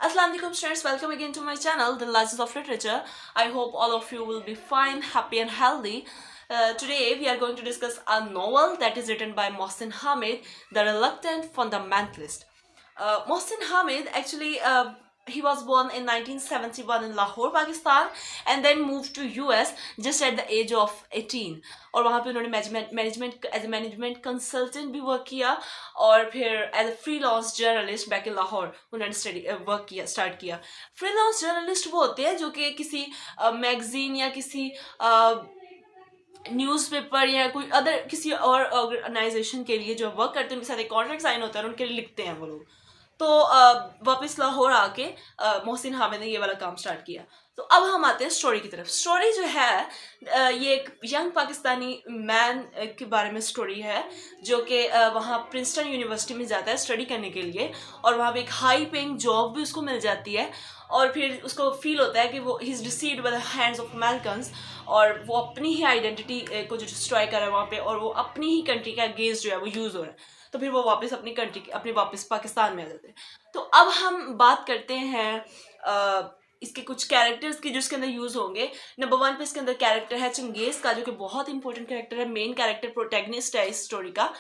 Assalamualaikum students, welcome again to my channel, The License of Literature. I hope all of you will be fine, happy and healthy. Today we are going to discuss a novel that is written by Mohsin Hamid, The Reluctant Fundamentalist. Mohsin Hamid actually he was born in 1971 in Lahore, Pakistan, and then moved to US just at the age of 18. और वहाँ पे उन्होंने management as a management consultant भी work किया और फिर as a freelance journalist back in Lahore उन्होंने study work किया स्टार्ट किया. फ्रीलांस जर्नलिस्ट वो होते हैं जो कि किसी मैगजीन या किसी न्यूज़पेपर या कोई अदर किसी और ऑर्गेनाइजेशन के लिए जो वर्क करते हैं उनके साथ एक कॉन्ट्रैक्ट साइन होता है और उनके लिए लिखते हैं वो लोग. तो वापस लाहौर आके मोहसिन हामिद ने ये वाला काम स्टार्ट किया. तो अब हम आते हैं स्टोरी की तरफ. स्टोरी जो है ये एक यंग पाकिस्तानी मैन के बारे में स्टोरी है जो कि वहाँ प्रिंसटन यूनिवर्सिटी में जाता है स्टडी करने के लिए और वहाँ पे एक हाई पेइंग जॉब भी उसको मिल जाती है और फिर उसको फील होता है कि वो he is deceived by the hands of Americans और वो अपनी ही आइडेंटिटी को जो डिस्ट्रॉय कर रहा है वहाँ पे और वो अपनी ही कंट्री का अगेंस्ट जो है वो यूज़ हो रहा है. तो फिर वो वापस अपनी कंट्री अपने वापस पाकिस्तान में आ जाते हैं. तो अब हम बात करते हैं इसके कुछ कैरेक्टर्स की जो इसके अंदर यूज़ होंगे. नंबर 1 पे इसके अंदर कैरेक्टर है चंगेज़ का जो कि बहुत इंपॉर्टेंट कैरेक्टर है, मेन कैरेक्टर प्रोटैगनिस्ट है इस स्टोरी का.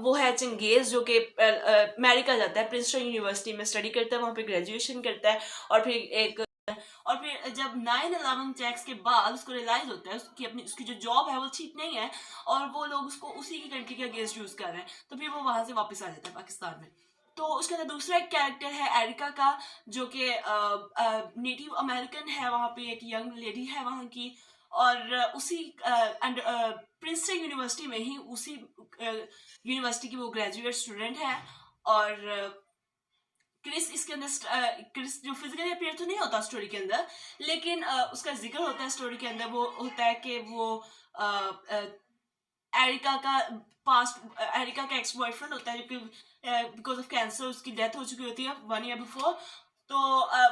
वो है चंगेज़ जो कि अमेरिका जाता है, प्रिंसटन यूनिवर्सिटी में स्टडी करता है, वहाँ पे ग्रेजुएशन करता है और फिर जब 9/11 अटैक्स के बाद उसको रियलाइज होता है उसकी जो जॉब है वो ठीक नहीं है और वो लोग उसको उसी की कंट्री के अगेंस्ट यूज कर रहे हैं. तो फिर वो वहां से वापस आ जाता है पाकिस्तान में. तो उसके अंदर दूसरा एक कैरेक्टर है एरिका का जो कि नेटिव अमेरिकन है, वहाँ पे एक यंग लेडी है वहाँ की और उसी प्रिंसटन यूनिवर्सिटी में ही उसी यूनिवर्सिटी की वो ग्रेजुएट स्टूडेंट है. और क्रिस इसके अंदर क्रिस जो फिजिकली अपियर तो नहीं होता स्टोरी के अंदर लेकिन उसका जिक्र होता है स्टोरी के अंदर. वो होता है कि वो एरिका का एरिका का एक्स बॉयफ्रेंड होता है जो कि बिकॉज ऑफ कैंसर उसकी डेथ हो चुकी होती है 1 ईयर बिफोर. तो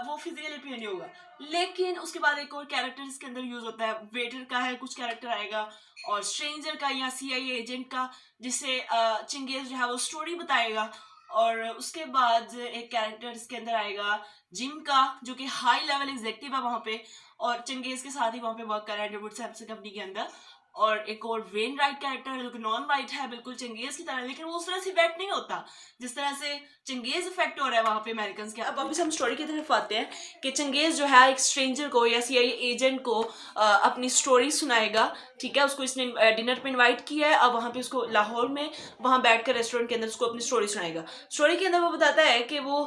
वो फिजिकली अपियर नहीं होगा. लेकिन उसके बाद एक और कैरेक्टर इसके अंदर यूज होता है, वेटर का है कुछ कैरेक्टर आएगा और स्ट्रेंजर का या CIA एजेंट का जिससे चिंगेज जो है वो स्टोरी बताएगा. और उसके बाद एक कैरेक्टर इसके अंदर आएगा जिम का जो कि हाई लेवल एग्जेक्टिव है वहाँ पे और चंगेज के साथ ही वहाँ पे वर्क कर रहा है डेविड सैमसन कंपनी के अंदर. और एक और वेन राइट कैरेक्टर है जो कि नॉन वाइट है बिल्कुल चंगेज की तरह, लेकिन वो उस तरह से इफेक्ट नहीं होता जिस तरह से चंगेज इफेक्ट हो रहा है वहाँ पे अमेरिकन के. अब वापस हम स्टोरी की तरफ आते हैं कि चंगेज जो है एक स्ट्रेंजर को या CIA एजेंट को अपनी स्टोरी सुनाएगा. ठीक है, उसको इसने डिनर पे इनवाइट किया है. अब वहाँ पे उसको लाहौर में वहाँ बैठकर रेस्टोरेंट के अंदर उसको अपनी स्टोरी सुनाएगा. स्टोरी के अंदर वो बताता है कि वो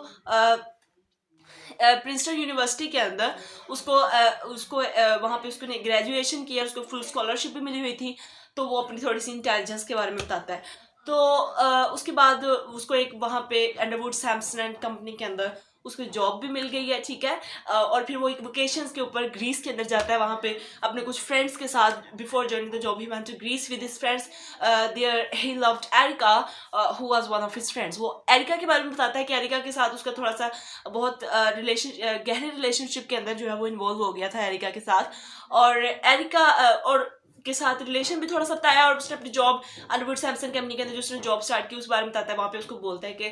प्रिंसटन यूनिवर्सिटी के अंदर उसको वहाँ पे उसको ग्रेजुएशन किया, उसको फुल स्कॉलरशिप भी मिली हुई थी. तो वो अपनी थोड़ी सी इंटेलिजेंस के बारे में बताता है. तो उसके बाद उसको एक वहाँ पे अंडरवुड सैमसन एंड कंपनी के अंदर उसको जॉब भी मिल गई है. ठीक है, और फिर वो एक वेकेशंस के ऊपर ग्रीस के अंदर जाता है वहाँ पे अपने कुछ फ्रेंड्स के साथ. Before joining the job he went to Greece with his friends. There he loved Erica who was one of his friends. वो एरिका के बारे में बताता है कि एरिका के साथ उसका थोड़ा सा बहुत गहरे रिलेशनशिप के अंदर जो है वो इन्वॉल्व हो गया था एरिका के साथ. और एरिका और के साथ रिलेशन भी थोड़ा सा बताया और उसने अपनी जॉब अंडरवुड सैमसन कंपनी के अंदर जो उसने जॉब स्टार्ट की उस बारे में बताता है. वहाँ पे उसको बोलता है कि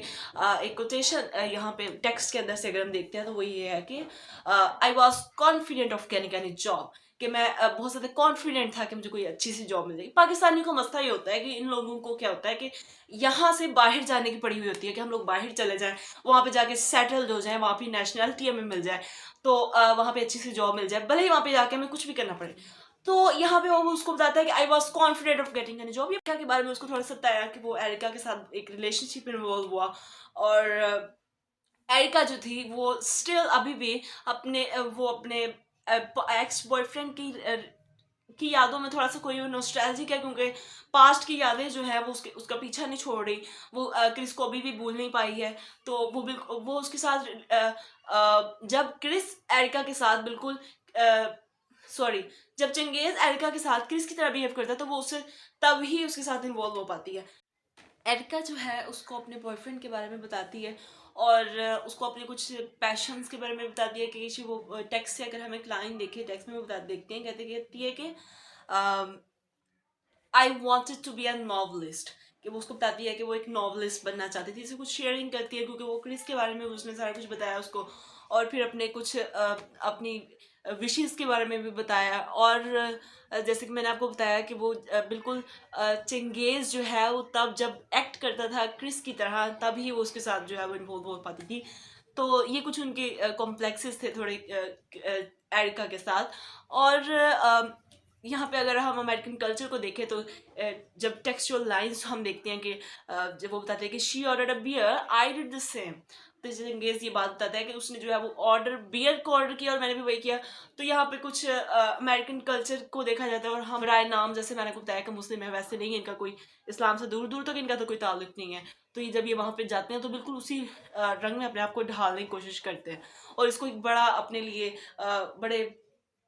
एक कोटेशन यहाँ पे टेक्स्ट के अंदर से अगर हम देखते हैं तो वो ये है कि I was confident of getting any job, कि मैं बहुत ज़्यादा कॉन्फिडेंट था कि मुझे कोई अच्छी सी जॉब मिल जाएगी. पाकिस्तानियों का मसला ये होता है कि इन लोगों को क्या होता है कि यहाँ से बाहर जाने की पड़ी हुई होती है कि हम लोग बाहर चले जाएं, वहाँ पे जाके सेटल्ड हो जाएं, वहाँ पे नेशनलिटी हमें मिल जाए, तो वहाँ पे अच्छी सी जॉब मिल जाए, भले ही वहाँ पे जाके हमें कुछ भी करना पड़े. तो यहाँ पे वो उसको बताता है कि I was confident of getting any job. Erica के बारे में उसको थोड़ा सा बताया कि वो एरिका के साथ एक रिलेशनशिप इन्वॉल्व हुआ और एरिका जो थी वो स्टिल अभी भी अपने एक्स बॉयफ्रेंड की यादों में थोड़ा सा कोई नॉस्टैल्जिक है क्योंकि पास्ट की यादें जो है वो उसका पीछा नहीं छोड़ रही. वो क्रिस को अभी भी भूल नहीं पाई है. तो वो उसके साथ जब क्रिस एरिका के साथ बिल्कुल सॉरी जब चंगेज एरिका के साथ क्रिस की तरह बिहेव करता है तो वो उससे तब ही उसके साथ इन्वॉल्व हो पाती है. एरिका जो है उसको अपने बॉयफ्रेंड के बारे में बताती है और उसको अपने कुछ पैशंस के बारे में बताती है कि वो टेक्स्ट से अगर हम एक लाइन देखें टेक्स्ट में वो देखते हैं कहती है कि I wanted to be a novelist. कि वो उसको बताती है कि वो एक नॉवलिस्ट बनना चाहती थी, इसे कुछ शेयरिंग करती है क्योंकि वो क्रिस के बारे में उसने सारा कुछ बताया उसको, और फिर अपने कुछ अपनी विशेस के बारे में भी बताया। और जैसे कि मैंने आपको बताया कि वो बिल्कुल चंगेज़ जो है वो तब जब एक्ट करता था क्रिस की तरह, तब ही वो उसके साथ जो है वो इन्वॉल्व हो पाती थी। तो ये कुछ उनके कॉम्प्लेक्सेस थे थोड़े एरिका के साथ। और यहाँ पे अगर हम अमेरिकन कल्चर को देखें तो जब टेक्सचुअल लाइंस हम देखते हैं कि जब वो बताते हैं कि she ordered a beer, I did the same, तो चंगेज़ ये बात बताता है कि उसने जो है वो बियर को ऑर्डर किया और मैंने भी वही किया। तो यहाँ पे कुछ अमेरिकन कल्चर को देखा जाता है। और हमारा नाम, जैसे मैंने आपको बताया कि मुस्लिम है, वैसे नहीं है, इनका कोई इस्लाम से दूर दूर तक इनका तो कोई ताल्लुक नहीं है। तो ये जब ये वहाँ पे जाते हैं तो बिल्कुल उसी रंग में अपने आप को ढालने की कोशिश करते हैं और इसको एक बड़ा अपने लिए बड़े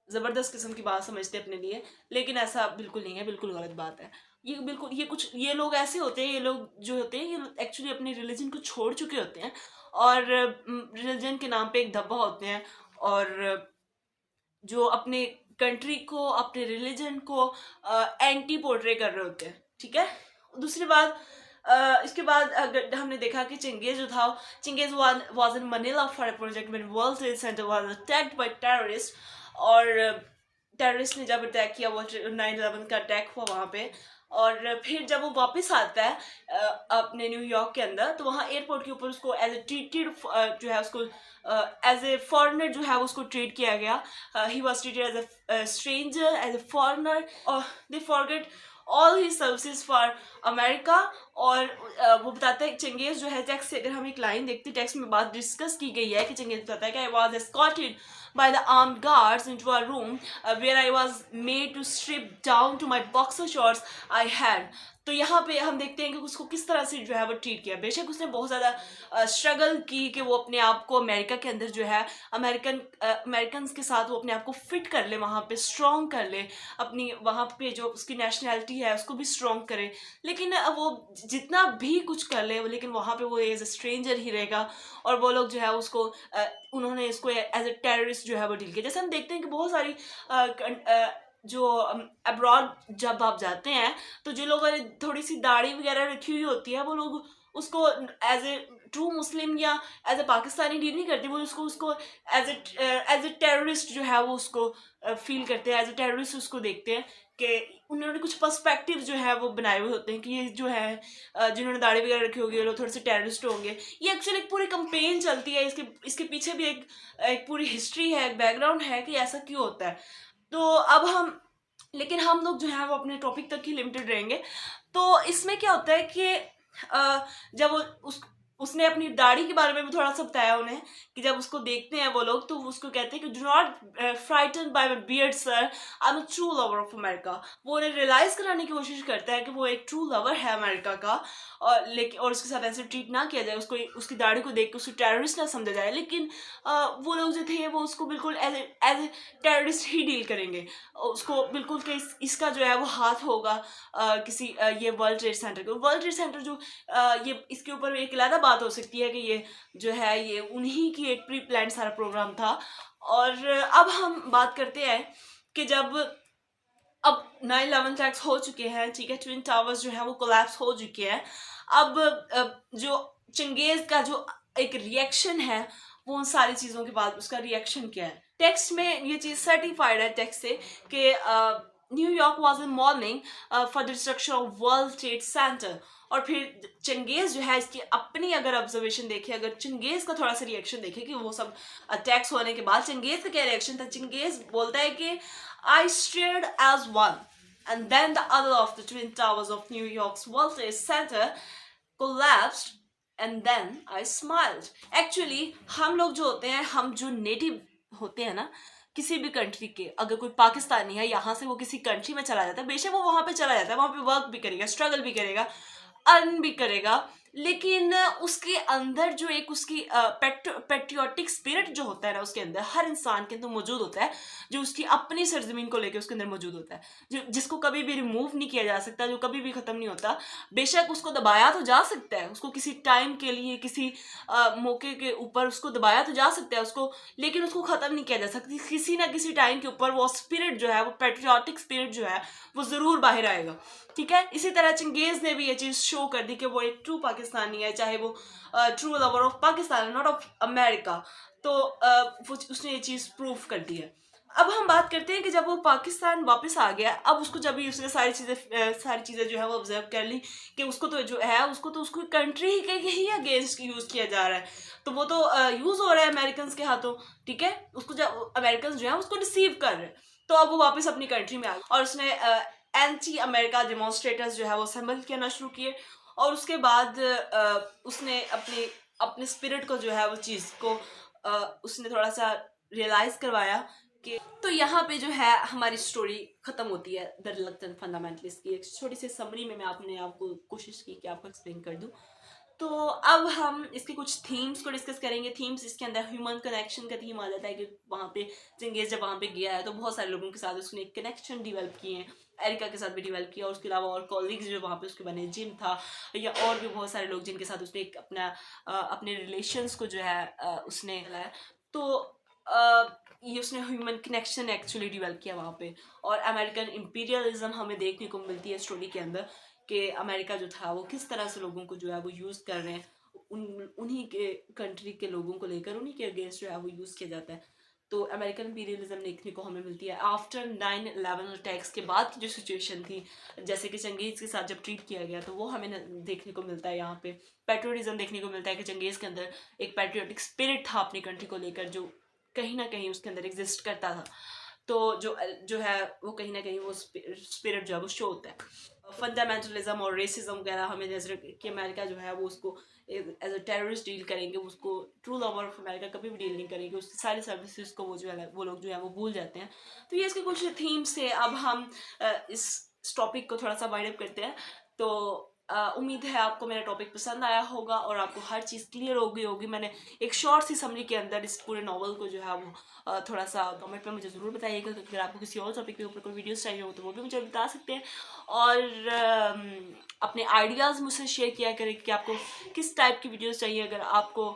ज़बरदस्त किस्म की बात समझते हैं अपने लिए। लेकिन ऐसा बिल्कुल नहीं है, बिल्कुल गलत बात है। ये लोग ऐसे होते हैं, ये लोग जो होते हैं ये एक्चुअली अपने रिलीजन को छोड़ चुके होते हैं और रिलीजन के नाम पे एक धब्बा होते हैं, और जो अपने कंट्री को, अपने रिलीजन को एंटी पोर्ट्रे कर रहे होते हैं। ठीक है। दूसरी बात, इसके बाद अगर हमने देखा कि चंगेज जो था, Changez was in Manila for a project when World Trade Center was attacked by terrorist. और टेररिस्ट ने जब अटैक किया, वो 9/11 का अटैक हुआ वहाँ पे, और फिर जब वो वापस आता है अपने न्यूयॉर्क के अंदर, तो वहाँ एयरपोर्ट के ऊपर उसको एज ए ट्रीटेड जो है उसको एज ए फॉरेनर जो है उसको ट्रीट किया गया। He was treated as a stranger, as a foreigner, और they forget all his services for America. और वो बताता है चंगेज जो है, टेक्स्ट से अगर हम एक लाइन देखते हैं, टेक्स्ट में बात डिस्कस की गई है कि चंगेज बताता है कि I was escorted by the armed guards into a room where I was made to strip down to my boxer shorts I had। तो यहाँ पे हम देखते हैं कि उसको किस तरह से जो है वो ट्रीट किया। बेशक उसने बहुत ज़्यादा स्ट्रगल की कि वो अपने आप को अमेरिका के अंदर जो है अमेरिकन के साथ वो अपने आप को फिट कर ले, वहाँ पे स्ट्रॉन्ग कर ले, अपनी वहाँ पे जो उसकी नेशनैलिटी है उसको भी स्ट्रॉन्ग करे। लेकिन वो जितना भी कुछ कर ले, लेकिन वहाँ पे वो एज ए स्ट्रेंजर ही रहेगा। और वो लोग जो है उसको उन्होंने इसको एज ए टेररिस्ट जो है वो डील किया। जैसे हम देखते हैं कि बहुत सारी जो अब्रॉड जब आप जाते हैं तो जो लोगों ने थोड़ी सी दाढ़ी वगैरह रखी हुई होती है, वो लोग उसको एज ए ट्रू मुस्लिम या एज ए पाकिस्तानी डील नहीं करते, वो उसको एज ए टेररिस्ट जो है वो उसको फील करते हैं, एज ए टेररिस्ट उसको देखते हैं कि उन्होंने कुछ पर्सपेक्टिव जो है वो बनाए हुए होते हैं कि ये जो है जिन्होंने दाढ़ी वगैरह रखी होगी, ये लोग थोड़े से टेररिस्ट होंगे। ये एक्चुअली एक पूरी कंपेन चलती है, इसके पीछे भी एक पूरी हिस्ट्री है, एक बैकग्राउंड है कि ऐसा क्यों होता है। तो अब लेकिन हम लोग जो है वो अपने टॉपिक तक ही लिमिटेड रहेंगे। तो इसमें क्या होता है कि जब उसने अपनी दाढ़ी के बारे में भी थोड़ा सा बताया उन्हें कि जब उसको देखते हैं वो लोग तो उसको कहते हैं कि do not frighten by my beard sir, I am a true lover of America. वो उन्हें रियलाइज कराने की कोशिश करता है कि वो एक ट्रू लवर है अमेरिका का, और उसके साथ ऐसे ट्रीट ना किया जाए, उसकी दाढ़ी को देख के उसको टेररिस्ट ना समझा जाए। लेकिन वो लोग जो थे वो उसको बिल्कुल एज ए टेररिस्ट ही डील करेंगे, उसको बिल्कुल कि इसका जो है वो हाथ होगा किसी ये वर्ल्ड ट्रेड सेंटर के। वर्ल्ड ट्रेड सेंटर जो ये इसके ऊपर एक अलग बात हो सकती है कि ये जो है ये उन्हीं की एक प्री प्लान सारा प्रोग्राम था। और अब हम बात करते हैं कि जब अब 9/11 अटैक्स हो चुके हैं, ठीक है, ट्विन टावर्स जो है वो कोलैप्स हो चुके हैं। अब जो चंगेज का जो एक रिएक्शन है वो उन सारी चीज़ों के बाद उसका रिएक्शन क्या है। टेक्स्ट में ये चीज़ सर्टिफाइड है टेक्स्ट से कि New York was in morning for the destruction of world Trade centre. और फिर चंगेज जो है इसकी अपनी अगर ऑब्जर्वेशन देखे, अगर चंगेज का थोड़ा सा रिएक्शन देखे कि वो सब अटैक्स होने के बाद चंगेज का क्या रिएक्शन था। चंगेज बोलता है कि I stared as one and then the other of the twin towers of New York's World Trade Center collapsed and then I smiled। Actually हम लोग जो होते हैं, हम जो नेटिव होते हैं ना किसी भी कंट्री के, अगर कोई पाकिस्तानी है यहाँ से वो किसी कंट्री में चला जाता है, बेशक वो वहाँ पे चला जाता है, वहाँ पे वर्क भी करेगा, स्ट्रगल भी करेगा, अर्न भी करेगा, लेकिन उसके अंदर जो एक उसकी पेट्रियोटिक स्पिरिट जो होता है ना, उसके अंदर हर इंसान के अंदर मौजूद होता है, जो उसकी अपनी सरजमीन को लेकर उसके अंदर मौजूद होता है, जो जिसको कभी भी रिमूव नहीं किया जा सकता, जो कभी भी ख़त्म नहीं होता। बेशक उसको दबाया तो जा सकता है, उसको किसी टाइम के लिए, किसी मौके के ऊपर उसको दबाया तो जा सकता है उसको, लेकिन उसको ख़त्म नहीं किया जा सकती। किसी ना किसी टाइम के ऊपर वो स्पिरिट जो है, वो पेट्रियोटिक स्पिरिट जो है, वो ज़रूर बाहर आएगा। ठीक है, इसी तरह चंगेज़ ने भी ये चीज़ शो कर दी कि वो एक ट्रू पाकिस्तानी है, चाहे वो true lover of Pakistan, not of America. तो वो उसने ये चीज़ प्रूव कर दी है। अब हम बात करते हैं कि जब वो पाकिस्तान वापस आ गया, अब उसको जब भी उसने सारी चीज़ें जो है वो ऑब्जर्व कर ली कि उसको तो जो है उसको कंट्री के ही अगेंस्ट यूज़ किया जा रहा है, तो वो तो यूज़ हो रहा है अमेरिकन के हाथों। ठीक है, उसको जब अमेरिकन जो है उसको रिसीव कर रहे हैं, तो अब वो वापस अपनी कंट्री में आ गया और उसने एंटी अमेरिका डेमोन्स्ट्रेटर्स जो है वो असेंबल करना शुरू किए, और उसके बाद उसने अपने अपने स्पिरिट को जो है वो चीज़ को उसने थोड़ा सा रियलाइज़ करवाया कि तो यहाँ पे जो है हमारी स्टोरी ख़त्म होती है द रिलक्टेंट फंडामेंटलिस्ट की। एक छोटी सी समरी में मैं आपको कोशिश की कि आपको एक्सप्लेन कर दूँ। तो अब हम इसके कुछ थीम्स को डिस्कस करेंगे। थीम्स इसके अंदर ह्यूमन कनेक्शन का थीम आ जाता है कि वहाँ पे चंगेज़ जब वहाँ पे गया है तो बहुत सारे लोगों के साथ उसने एक कनेक्शन डेवलप किए हैं, एरिका के साथ भी डेवलप किया, और उसके अलावा और कॉलीग्स जो वहाँ पे उसके बने, जिम था या और भी बहुत सारे लोग जिनके साथ उसने एक अपने रिलेशंस को जो है उसने लाया। तो ये उसने ह्यूमन कनेक्शन एक्चुअली डेवलप किया वहाँ पे। और अमेरिकन इम्पीरियलिज्म हमें देखने को मिलती है स्टोरी के अंदर कि अमेरिका जो था वो किस तरह से लोगों को जो है वो यूज़ कर रहे हैं, उन्हीं के कंट्री के लोगों को लेकर उन्हीं के अगेंस्ट जो है वो यूज़ किया जाता है। तो अमेरिकन इम्पीरियलिज्म देखने को हमें मिलती है आफ्टर 9/11 अटैक्स के बाद की जो सिचुएशन थी, जैसे कि चंगेज़ के साथ जब ट्रीट किया गया, तो वो हमें देखने को मिलता है। यहाँ पे पेट्रियोटिज्म देखने को मिलता है कि चंगेज़ के अंदर एक पेट्रियोटिक स्पिरिट था अपनी कंट्री को लेकर, जो कहीं ना कहीं उसके अंदर एग्जिस्ट करता था। तो जो है वो कहीं ना कहीं वो स्पिरिट जो है वो शो होता है। फंडामेंटलिज्म और रेसिज्म वगैरह हमें नजर कि अमेरिका जो है वो उसको एज अ टेररिस्ट डील करेंगे, उसको ट्रू लवर ऑफ अमेरिका कभी भी डील नहीं करेंगे, उसकी सारी सर्विसेज को वो जो है वो लोग जो है वो भूल जाते हैं। तो ये इसके कुछ थीम्स थे। अब हम इस टॉपिक को थोड़ा सा वाइड अप करते हैं। तो उम्मीद है आपको मेरा टॉपिक पसंद आया होगा और आपको हर चीज़ क्लियर हो गई होगी। मैंने एक शॉर्ट सी समरी के अंदर इस पूरे नॉवल को जो है वो थोड़ा सा कमेंट में मुझे ज़रूर बताइएगा। अगर आपको किसी और टॉपिक के ऊपर कोई वीडियोस चाहिए हो तो वो भी मुझे बता सकते हैं, और अपने आइडियाज़ मुझसे शेयर किया करें कि आपको किस टाइप की वीडियोस चाहिए। अगर आपको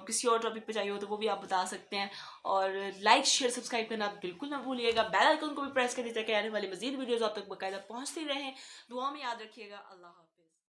किसी और टॉपिक पे चाहिए हो तो वो भी आप बता सकते हैं। और लाइक शेयर सब्सक्राइब करना बिल्कुल ना भूलिएगा। बेल आइकन को भी प्रेस कर दीजिए ताकि आने वाली मजीद वीडियोज़ आप तक बाकायदा पहुँचती रहें। दुआ में याद रखिएगा। अल्लाह हाफ़िज़।